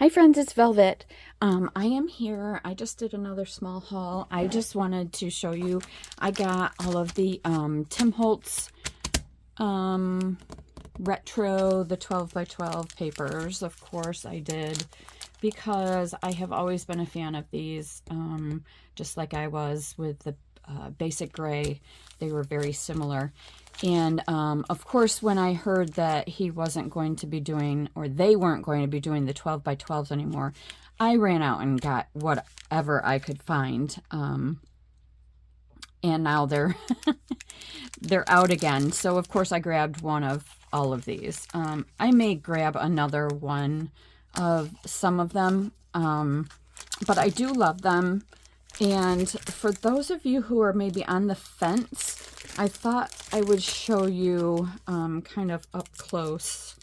Hi friends, it's Velvet. I am here. I just did another small haul. I just wanted to show you. I got all of the Tim Holtz retro, the 12 by 12 papers. Of course I did, because I have always been a fan of these, just like I was with the basic gray. They were very similar. And of course, when I heard that he wasn't going to be doing, or they weren't going to be doing the 12 by 12s anymore, I ran out and got whatever I could find. And now they're they're out again. So of course I grabbed one of all of these. I may grab another one of some of them, but I do love them. And for those of you who are maybe on the fence, I thought I would show you kind of up close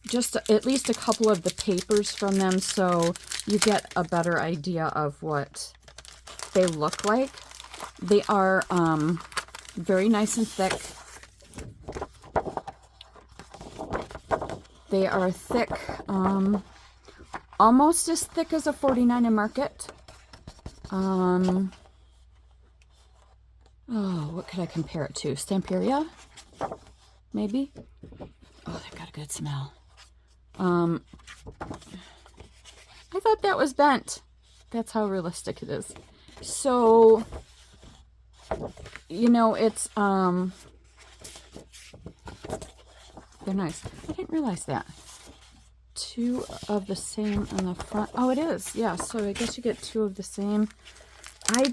just at least a couple of the papers from them, so you get a better idea of what they look like. They are very nice and thick. They are thick, almost as thick as a 49 in Market. Oh, what could I compare it to? Stamperia? Maybe? Oh, they've got a good smell. I thought that was bent. That's how realistic it is. So, you know, it's, they're nice. I didn't realize that. Two of the same on the front. Oh, it is. Yeah, so I guess you get two of the same. I've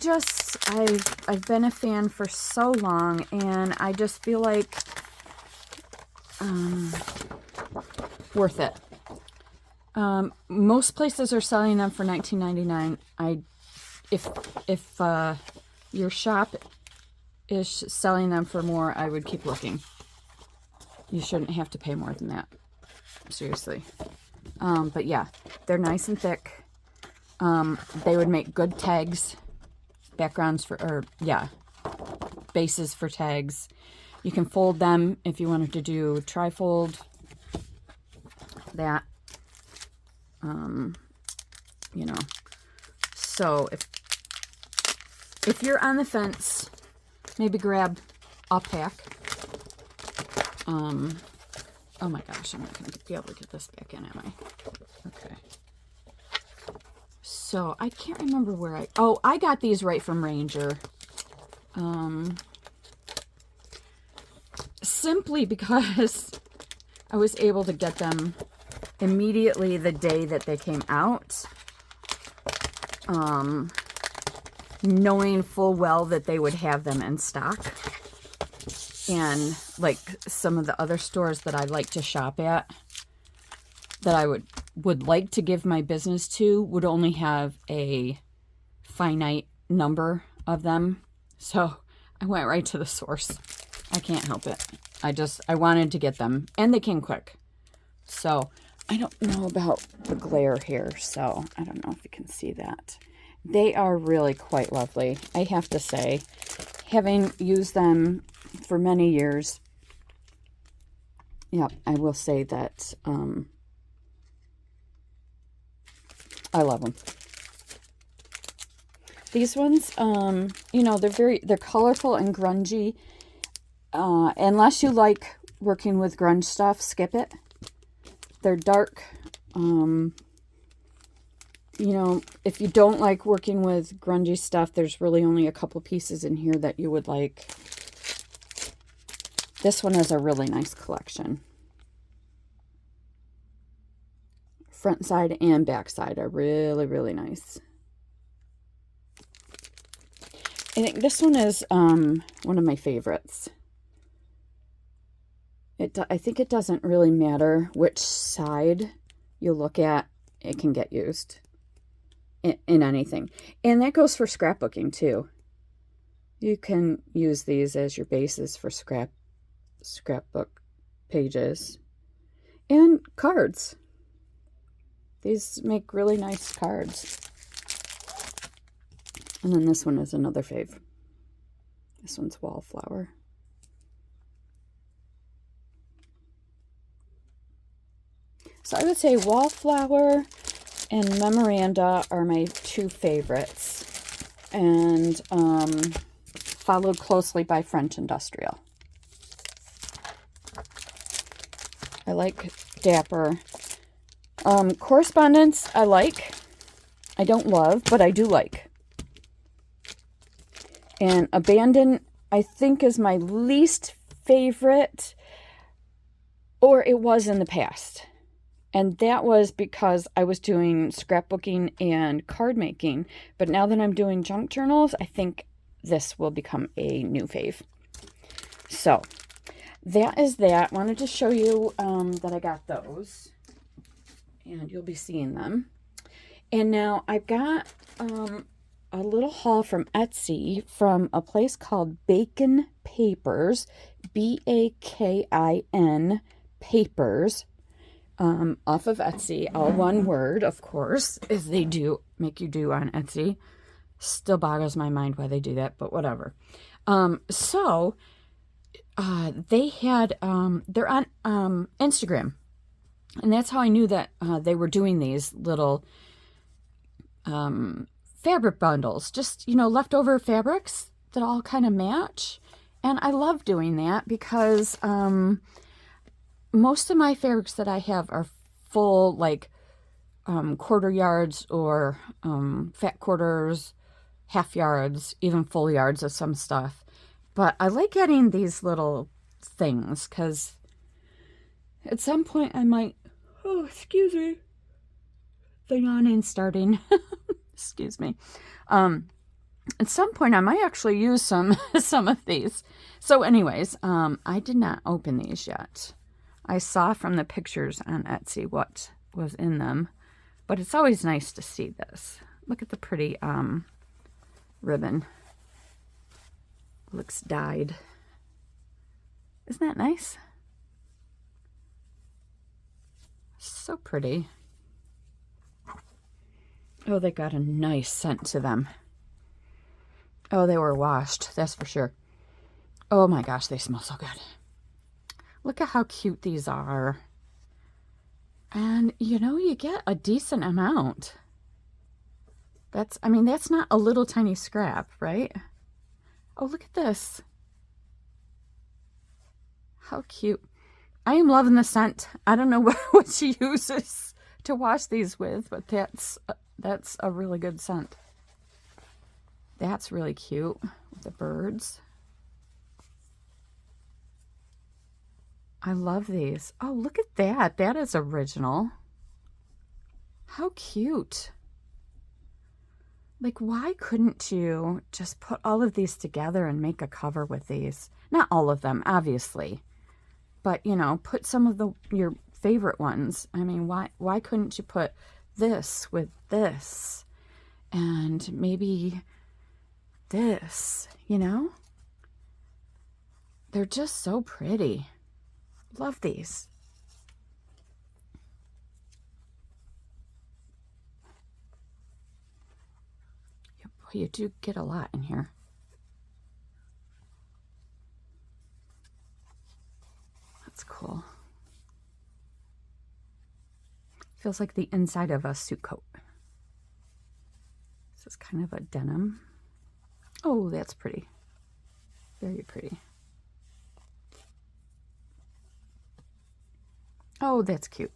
been a fan for so long, and I just feel like worth it. Most places are selling them for $19.99. If your shop is selling them for more, I would keep looking. You shouldn't have to pay more than that. Seriously. But yeah, they're nice and thick. They would make good tags, backgrounds for, or yeah, bases for tags. You can fold them if you wanted to do trifold. That, you know. So if you're on the fence, maybe grab a pack. Oh my gosh, I'm not going to be able to get this back in, am I? Okay. So, I can't remember where I got these right from Ranger. Simply because I was able to get them immediately the day that they came out. Knowing full well that they would have them in stock. And like some of the other stores that I like to shop at, that I would like to give my business to, would only have a finite number of them. So I went right to the source. I can't help it. I wanted to get them, and they came quick. So I don't know about the glare here, so I don't know if you can see that. They are really quite lovely, I have to say. Having used them for many years, yeah, I will say that I love them. These ones, you know, they're colorful and grungy. Unless you like working with grunge stuff, skip it. They're dark. You know, if you don't like working with grungy stuff, there's really only a couple pieces in here that you would like. This one is a really nice collection. Front side and back side are really, really nice. I think this one is one of my favorites. I think it doesn't really matter which side you look at, it can get used in anything. And that goes for scrapbooking too. You can use these as your bases for scrapbook pages and cards. These make really nice cards. And then this one is another fave. This one's Wallflower. So I would say Wallflower, And memoranda are my two favorites. And followed closely by French Industrial. I like Dapper. Correspondence, I like. I don't love, but I do like. And Abandon, I think, is my least favorite. Or it was in the past. And that was because I was doing scrapbooking and card making. But now that I'm doing junk journals, I think this will become a new fave. So, that is that. Wanted to show you that I got those. And you'll be seeing them. And now I've got a little haul from Etsy from a place called Bakin Papers. Bakin Papers. Off of Etsy, all one word, of course, as they do make you do on Etsy. Still boggles my mind why they do that, but whatever. They had, they're on Instagram, and that's how I knew that they were doing these little fabric bundles, just, leftover fabrics that all kind of match. And I love doing that because most of my fabrics that I have are full, like, quarter yards or fat quarters, half yards, even full yards of some stuff. But I like getting these little things because at some point I might, oh, excuse me, the yawning's starting. Excuse me. At some point I might actually use some of these. So anyways, I did not open these yet. I saw from the pictures on Etsy what was in them, but it's always nice to see this. Look at the pretty ribbon. Looks dyed. Isn't that nice? So pretty. Oh, they got a nice scent to them. Oh, they were washed, that's for sure. Oh my gosh, they smell so good. Look at how cute these are. And, you get a decent amount. That's not a little tiny scrap, right? Oh, look at this. How cute. I am loving the scent. I don't know what she uses to wash these with, but that's a really good scent. That's really cute with the birds. I love these. Oh, look at that. That is original. How cute. Like, why couldn't you just put all of these together and make a cover with these? Not all of them, obviously. But, put some of your favorite ones. I mean, why couldn't you put this with this? And maybe this, They're just so pretty. Love these. Boy, you do get a lot in here. That's cool. Feels like the inside of a suit coat. This is kind of a denim. Oh, that's pretty. Very pretty. Oh, that's cute.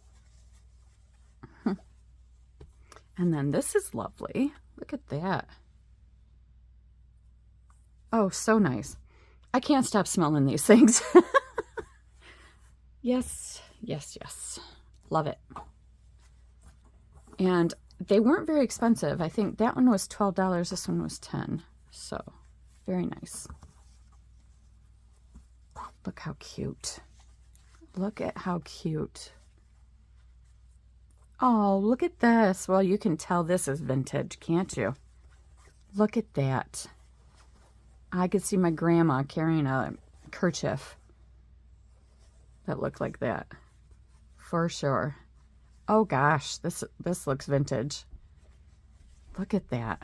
And then this is lovely. Look at that. Oh, so nice. I can't stop smelling these things. Yes, yes, yes. Love it. And they weren't very expensive. I think that one was $12. This one was $10. So, very nice. Look how cute. Look at how cute. Oh, look at this. Well, you can tell this is vintage, can't you? Look at that. I could see my grandma carrying a kerchief that looked like that. For sure. Oh gosh, this looks vintage. Look at that.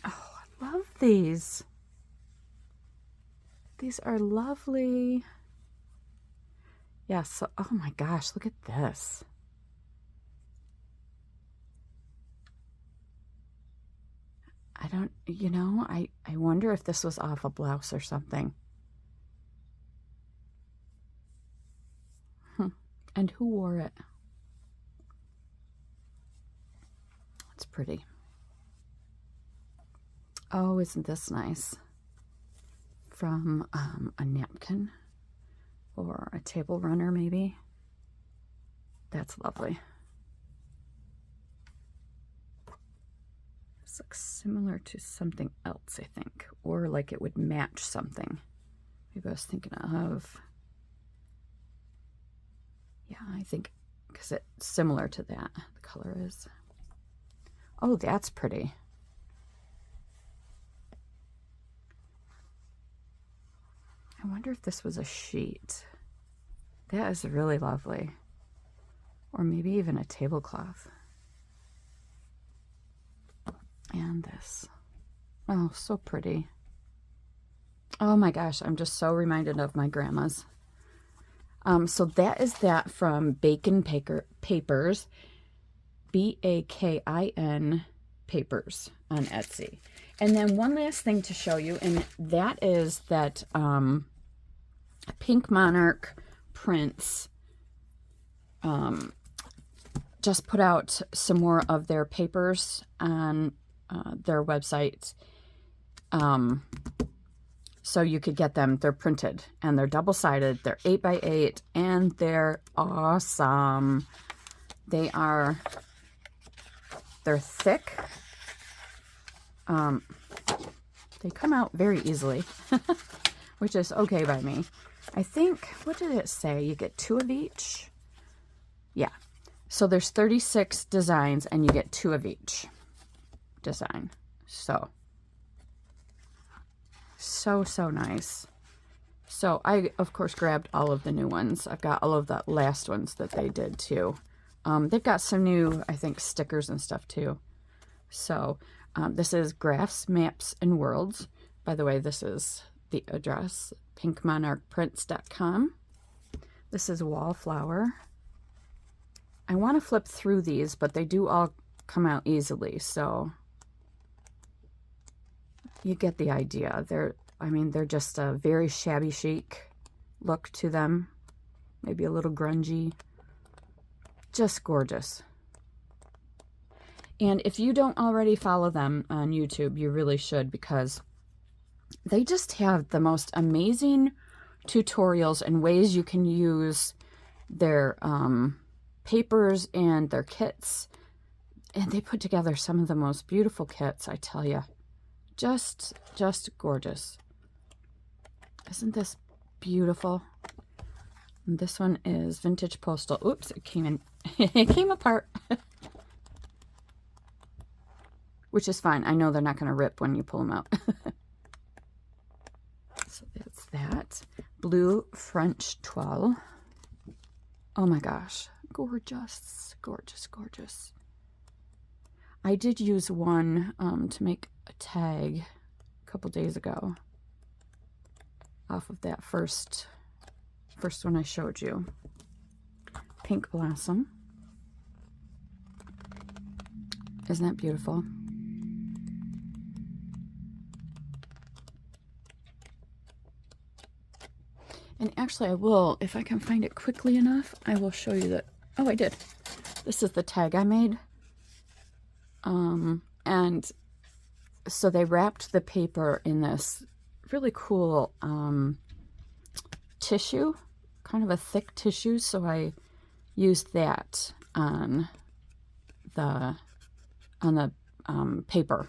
Oh, I love these. These are lovely. Yeah, so, oh my gosh, look at this. I don't, you know, I wonder if this was off a blouse or something. And who wore it? It's pretty. Oh, isn't this nice? From a napkin or a table runner, maybe. That's lovely. This looks similar to something else, I think, or like it would match something. Maybe I was thinking of, yeah, I think because it's similar to that, the color is. Oh, that's pretty. I wonder if this was a sheet. That is really lovely. Or maybe even a tablecloth. And this. Oh, so pretty. Oh my gosh, I'm just so reminded of my grandma's. So that is that from Bakin Papers, Bakin Papers on Etsy. And then one last thing to show you, and that is that Pink Monarch prints just put out some more of their papers on their website. So you could get them. They're printed and they're double-sided. They're 8x8 and they're awesome. They're thick. They come out very easily, which is okay by me. I think, what did it say? You get 2 of each? Yeah. So there's 36 designs and you get 2 of each design. So nice. So I, of course, grabbed all of the new ones. I've got all of the last ones that they did too. They've got some new, I think, stickers and stuff too. So this is Graphs, Maps, and Worlds. By the way, this is the address, pinkmonarchprints.com. This is Wallflower. I want to flip through these, but they do all come out easily, so you get the idea. They're just a very shabby chic look to them. Maybe a little grungy. Just gorgeous. And if you don't already follow them on YouTube, you really should, because they just have the most amazing tutorials and ways you can use their papers and their kits. And they put together some of the most beautiful kits, I tell you. Just gorgeous. Isn't this beautiful? And this one is Vintage Postal. Oops, it came apart. Which is fine. I know they're not going to rip when you pull them out. So that's that. Blue French Toile. Oh my gosh. Gorgeous. Gorgeous, gorgeous. I did use one to make a tag a couple days ago off of that first one I showed you. Pink Blossom. Isn't that beautiful? And actually I will, if I can find it quickly enough, I will show you that. Oh, I did. This is the tag I made. And so they wrapped the paper in this really cool tissue, kind of a thick tissue. So I used that on the paper.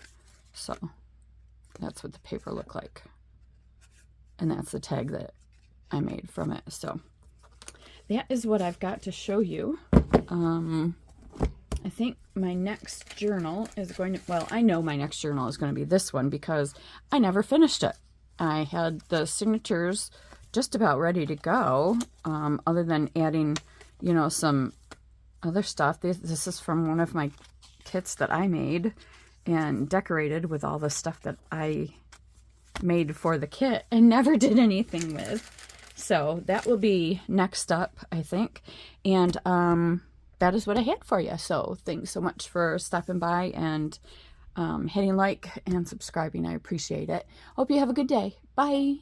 So that's what the paper looked like. And that's the tag that I made from it. So that is what I've got to show you. I think my next journal is going to, well, I know my next journal is going to be this one because I never finished it. I had the signatures just about ready to go, other than adding, you know, some other stuff. This is from one of my kits that I made and decorated with all the stuff that I made for the kit and never did anything with. So that will be next up, I think. And that is what I had for you. So thanks so much for stopping by and hitting like and subscribing. I appreciate it. Hope you have a good day. Bye.